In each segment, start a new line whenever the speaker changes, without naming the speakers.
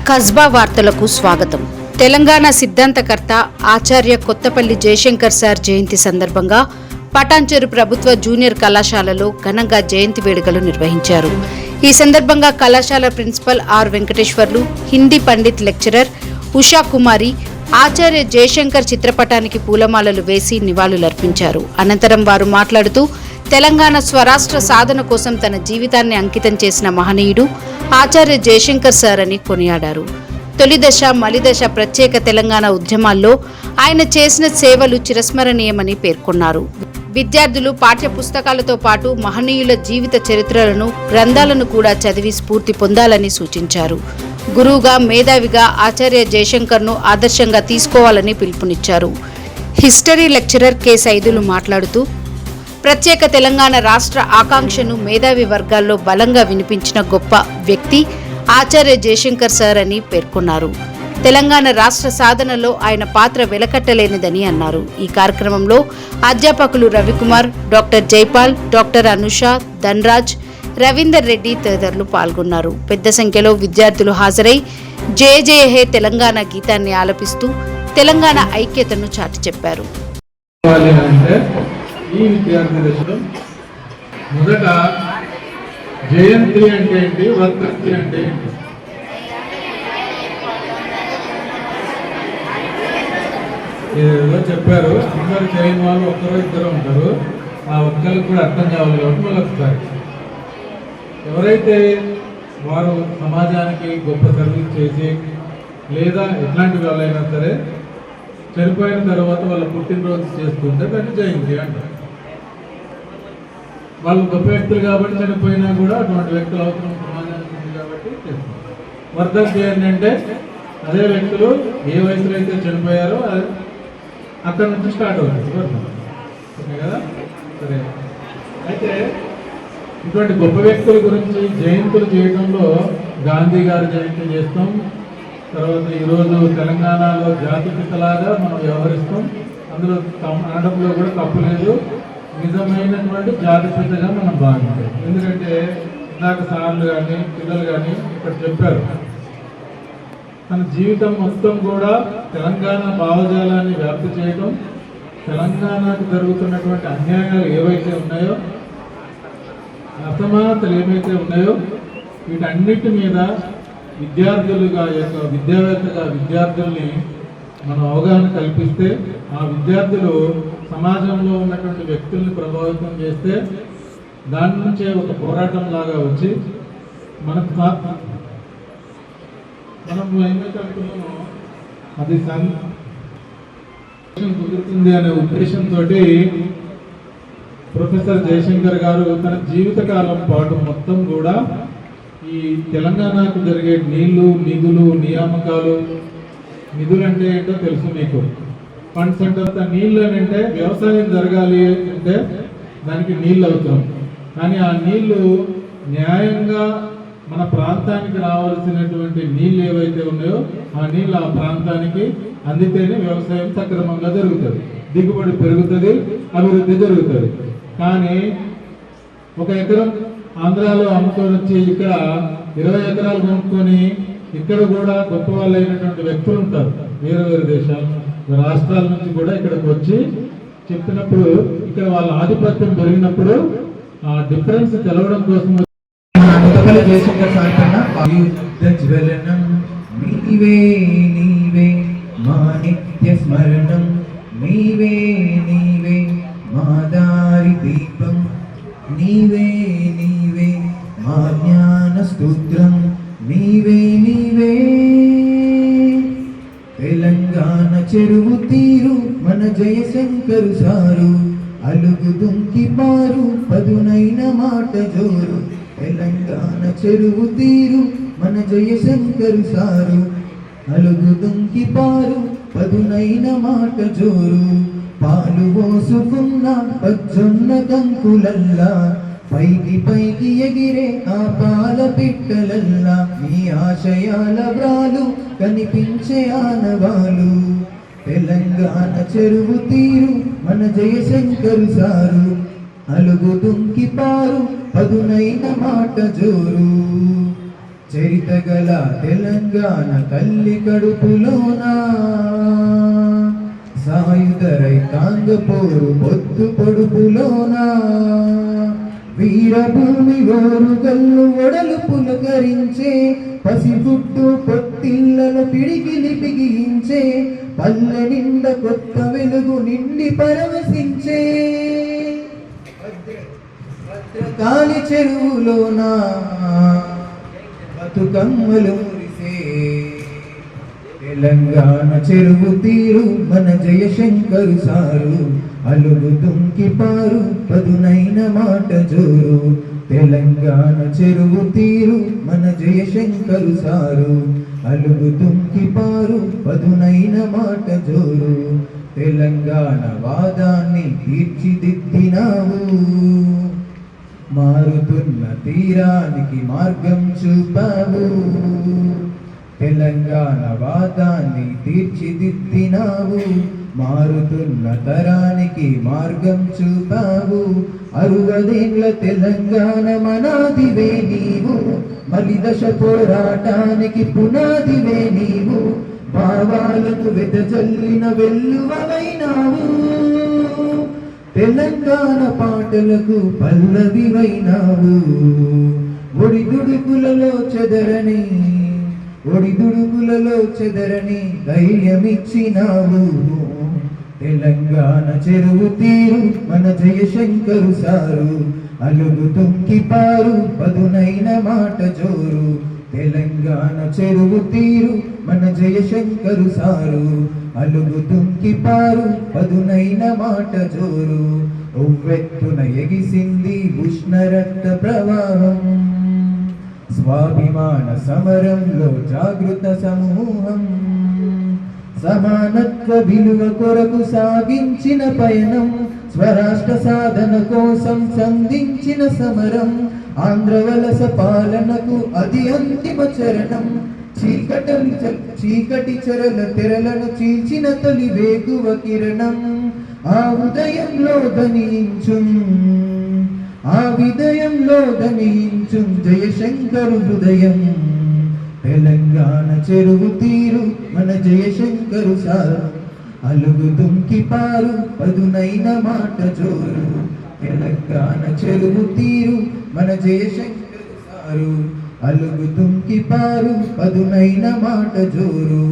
కస్బా వార్తలకు స్వాగతం. తెలంగాణ సిద్ధాంతకర్త ఆచార్య కొత్తపల్లి జయశంకర్ సార్ జయంతి సందర్భంగా పటాన్చెరు ప్రభుత్వ జూనియర్ కళాశాలలో ఘనంగా జయంతి వేడుకలు నిర్వహించారు. ఈ సందర్భంగా కళాశాల principal R Venkateswarlu, Hindi pandit lecturer Usha Kumari Acharya Jayashankar చిత్రపటానికి పూలమాలలు వేసి నివాళులర్పించారు. అనంతరం వారు మాట్లాడుతూ తెలంగాణ స్వరాష్ట్ర సాధన కోసం తన జీవితాన్ని అంకితం చేసిన మహనీయుడు ఆచార్య జయశంకర్ సార్ అని కొనియాడారు. తొలిదశ మలిదశ ప్రత్యేక తెలంగాణ ఉద్యమాల్లో ఆయన చేసిన సేవలు చిరస్మరణీయమని పేర్కొన్నారు. విద్యార్థులు పాఠ్య పుస్తకాలతో పాటు మహనీయుల జీవిత చరిత్రలను, గ్రంథాలను కూడా చదివి స్ఫూర్తి పొందాలని సూచించారు. గురువుగా, మేధావిగా ఆచార్య జయశంకర్ను ఆదర్శంగా తీసుకోవాలని పిలుపునిచ్చారు. హిస్టరీ లెక్చరర్ కె సైదులు మాట్లాడుతూ ప్రత్యేక తెలంగాణ రాష్ట్ర ఆకాంక్షను మేధావి వర్గాల్లో బలంగా వినిపించిన గొప్ప వ్యక్తి ఆచార్య జయశంకర్ సార్ అని పేర్కొన్నారు. తెలంగాణ రాష్ట్ర సాధనలో ఆయన పాత్ర వెలకట్టలేనిదని అన్నారు. ఈ కార్యక్రమంలో అధ్యాపకులు రవికుమార్, డాక్టర్ జైపాల్, డాక్టర్ అనుష, ధన్రాజ్, రవీందర్ రెడ్డి తదితరులు పాల్గొన్నారు. పెద్ద సంఖ్యలో విద్యార్థులు హాజరై జయ జయ హే తెలంగాణ గీతాన్ని ఆలపిస్తూ తెలంగాణ ఐక్యతను చాటి చెప్పారు.
ఈ విద్యార్థి దశలో మొదట జయంతి అంటే ఏంటి, వర్ధంతి అంటే ఏంటి? ఏదో చెప్పారు. అందరు చేయని వాళ్ళు ఒక్కరో ఇద్దరు ఉంటారు. ఆ ఒక్కరికి కూడా అర్థం కావాలి కాబట్టి మళ్ళీ ఒకసారి ఎవరైతే వారు సమాజానికి గొప్ప సర్వీస్ చేసి లేదా ఎట్లాంటి వాళ్ళైనా సరే చనిపోయిన తర్వాత వాళ్ళ పుట్టినరోజు చేస్తుంటే దాన్ని జయంతి అంటారు. వాళ్ళు గొప్ప వ్యక్తులు కాబట్టి చనిపోయినా కూడా అటువంటి వ్యక్తులు అవసరం సమాజానికి ఉంది కాబట్టి చేస్తారు. వర్ధంతి ఏంటంటే అదే వ్యక్తులు ఏ వయసులో అయితే చనిపోయారో అక్కడి నుంచి స్టార్ట్ అవుతుంది వర్ధంతి. ఓకే కదా? సరే, అయితే ఇటువంటి గొప్ప వ్యక్తుల గురించి జయంతులు చేయడంలో గాంధీ గారి జయంతి చేస్తాం. తర్వాత ఈరోజు తెలంగాణలో జాతిపితలాగా మనం వ్యవహరిస్తాం. అందులో అనడంలో కూడా తప్పు లేదు. నిజమైనటువంటి జాతిపితగా మనం భావించాం. ఎందుకంటే ఇందాక సార్లు కానీ పిల్లలు కానీ ఇక్కడ చెప్పారు, తన జీవితం మొత్తం కూడా తెలంగాణ భావజాలాన్ని వ్యాప్తి చేయడం, తెలంగాణకు జరుగుతున్నటువంటి అన్యాయాలు ఏవైతే ఉన్నాయో, అసమానతలు ఏవైతే ఉన్నాయో వీటన్నిటి మీద విద్యార్థులుగా విద్యావేత్తగా విద్యార్థుల్ని మనం అవగాహన కల్పిస్తే ఆ విద్యార్థులు సమాజంలో ఉన్నటువంటి వ్యక్తుల్ని ప్రభావితం చేస్తే దాని నుంచే ఒక పోరాటం లాగా వచ్చి మనం ఏమైతే అనుకున్నామో అది కుదురుతుంది అనే ఉద్దేశంతో ప్రొఫెసర్ జయశంకర్ గారు తన జీవితకాలం పాటు మొత్తం కూడా ఈ తెలంగాణకు జరిగే నీళ్లు, నిధులు, నియామకాలు, నిధులు అంటే ఏంటో తెలుసు మీకు, ఫండ్స్ అంటే నీళ్ళు అని అంటే వ్యవసాయం జరగాలి అంటే దానికి నీళ్ళు అవసరం. కానీ ఆ నీళ్లు న్యాయంగా మన ప్రాంతానికి రావాల్సినటువంటి నీళ్ళు ఏవైతే ఉన్నాయో ఆ నీళ్ళు ఆ ప్రాంతానికి అందితేనే వ్యవసాయం సక్రమంగా జరుగుతుంది, దిగుబడి పెరుగుతుంది, అభివృద్ధి జరుగుతుంది. కానీ ఒక ఎకరం ఆంధ్రాలో అమ్ముకొని వచ్చి ఇక్కడ 20 ఎకరాలు కొనుక్కొని ఇక్కడ కూడా గొప్ప వాళ్ళు అయినటువంటి వ్యక్తులు ఉంటారు. వేరే వేరే దేశాలు, రాష్ట్రాల నుంచి కూడా ఇక్కడికి వచ్చి చెప్పినప్పుడు ఇక్కడ వాళ్ళ ఆధిపత్యం పెరిగినప్పుడు ఆ డిఫరెన్స్ తెలవడం కోసం
నీవే నీవే మా జ్ఞాన స్తోత్రం, నీవే నీవే తెలంగాణ చెరువు తీరు మన జయశంకరు సారు, అలుగు దుంకి పారు పదునైన మాట జోరు. తెలంగాణ చెరువు తీరు మన జయశంకరు సారు, అలుగు దుంకి పారు పదునైన మాట జోరు. పాలు పోసుకున్న పచ్చొన్న కంకులల్లా పైకి పైకి ఎగిరే ఆ పాల పిట్టలల్లా మీ ఆశయాల వ్రాలు కనిపించే ఆనవాలు. తెలంగాణ చెరువు తీరు మన జయశంకరు సారు, అలుగు దుంకి పారు పదునైన మాట జోరు. చరితగల తెలంగాణ తల్లి కడుపులోనా సాయుధ రైతాంగ పోరు పొత్తు పొడుపులోనా వీరభూమి ఓరుగల్లు ఒడలు పులకరించే పసిగుట్టు పొత్తిళ్ళను పిడికిలి బిగించే పల్లె నిండ కొత్త వెలుగు నిండి పరవశించే భద్రకాళి చెరువులోనా బతుకమ్మలు మురిసే తెలంగాణ చెరువు తీరు మన జయశంకరు సారు అలుగు దుంకి పారు పదునైన మాట జోరు తెలంగాణ చెరువు తీరు మన జయశంకరు సారు అలుగు దుంకి పారు పదునైన మాట జోరు తెలంగాణ వాదాన్ని తీర్చిదిద్దినావు మారుతున్న తీరానికి మార్గం చూపావు తెలంగాణ వాదాన్ని తీర్చిదిద్దినావు మారుతున్న తరానికి మార్గం చూపావు 60 ఏళ్ల తెలంగాణ మనాదివే నీవు మలిదశ పోరాటానికి పునాదివే నీవు భావాలను వెదజల్లిన వెల్లువైనావు తెలంగాణ పాటలకు పల్లవివైనావు ఒడిదుడుకులలో చెదరని ధైర్యమిచ్చినావు తెలంగాణ చెరువు తీరు మన జయశంకరు సారు అలుగు తుంకి పారు పదునైన మాట జోరు తెలంగాణ చెరువు తీరు మన జయశంకరు సారు అలుగు తుంకి పారు పదునైన మాట జోరు ఉవ్వెత్తున ఎగిసింది ఉష్ణ రక్త ప్రవాహం స్వాభిమాన సమరంలో జాగృత సమూహం సమానత్వ విలువ కొరకు సాగించిన పయనం స్వరాష్ట్ర సాధన కోసం సంధించిన సమరం ఆంధ్రవలస పాలనకు అది అంతిమ చరణం చీకటి చెరల తెరలను చీల్చిన తొలి వేగువ కిరణం ఆ విదయంలో ధనించు జయశంకరు హృదయం తెలంగాణ చెరువు తీరు మన జయశంకరు సారు అలుగు దుంకి పారు పదునైన మాట జోరు తెలంగాణ చెరువు తీరు మన జయశంకరు సారు అలుగు దుంకి పారు పదునైన మాట జోరు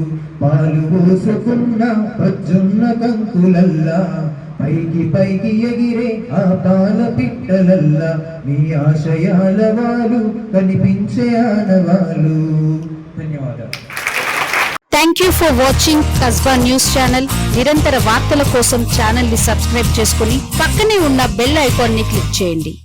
పాలు పోసుకున్న పజ్జున్న కంకులల్లా పైకి ఎగిరే ఆ పాల పిట్టలల్లా నీ ఆశయాల వాలు కనిపించే ఆనవాలు. ధన్యవాదాలు.
Thank you for watching Kasba news channel. నిరంతర వార్తల కోసం ఛానల్ ని సబ్స్క్రైబ్ చేసుకుని పక్కనే ఉన్న బెల్ ఐకాన్ ని క్లిక్ చేయండి.